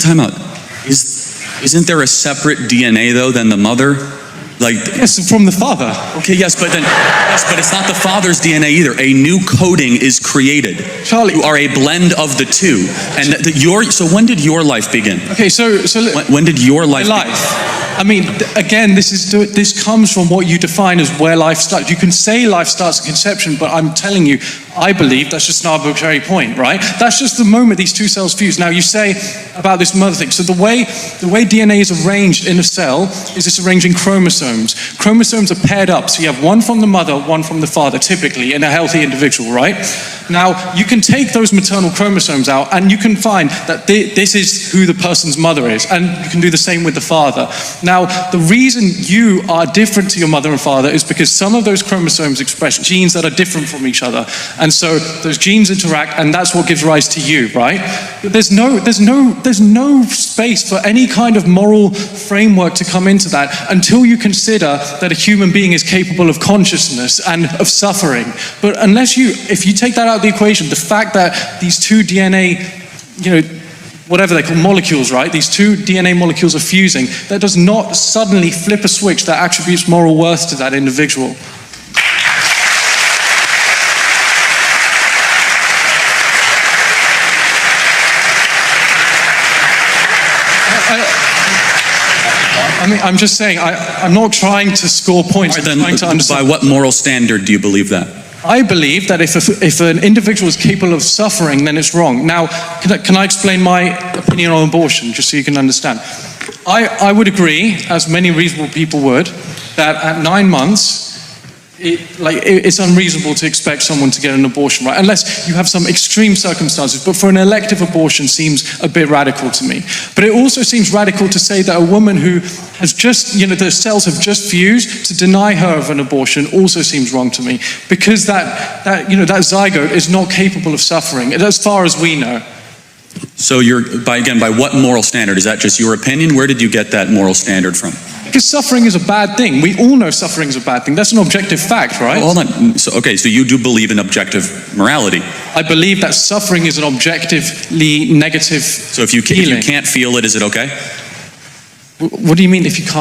time out. Isn't there a separate DNA though than the mother? Like, yes, from the father. Okay, yes, but it's not the father's DNA either. A new coding is created. Charlie, you are a blend of the two. And so when did your life begin? Okay, so when did your life begin? I mean, again, this comes from what you define as where life starts. You can say life starts at conception, but I'm telling you, I believe that's just an arbitrary point, right? That's just the moment these two cells fuse. Now, you say about this mother thing. So the way DNA is arranged in a cell is it's arranged in chromosomes. Chromosomes are paired up, so you have one from the mother, one from the father, typically, in a healthy individual, right? Now, you can take those maternal chromosomes out, and you can find that this is who the person's mother is, and you can do the same with the father. Now, the reason you are different to your mother and father is because some of those chromosomes express genes that are different from each other. And so those genes interact, and that's what gives rise to you, right? But there's no space for any kind of moral framework to come into that until you consider that a human being is capable of consciousness and of suffering. But if you take that out of the equation, the fact that these two DNA, whatever they call molecules, right? These two DNA molecules are fusing, that does not suddenly flip a switch that attributes moral worth to that individual. I mean, I'm just saying, I'm not trying to score points. Right, then, by what moral standard do you believe that? I believe that if an individual is capable of suffering, then it's wrong. Now, can I explain my opinion on abortion, just so you can understand? I would agree, as many reasonable people would, that at 9 months, it's unreasonable to expect someone to get an abortion, right? Unless you have some extreme circumstances. But for an elective abortion seems a bit radical to me. But it also seems radical to say that a woman who has just, the cells have just fused, to deny her of an abortion also seems wrong to me. Because that zygote is not capable of suffering, as far as we know. So by what moral standard? Is that just your opinion? Where did you get that moral standard from? Because suffering is a bad thing. We all know suffering is a bad thing. That's an objective fact, right? Well, hold on. So you do believe in objective morality? I believe that suffering is an objectively negative So if you can't feel it, is it okay? What do you mean if you can't?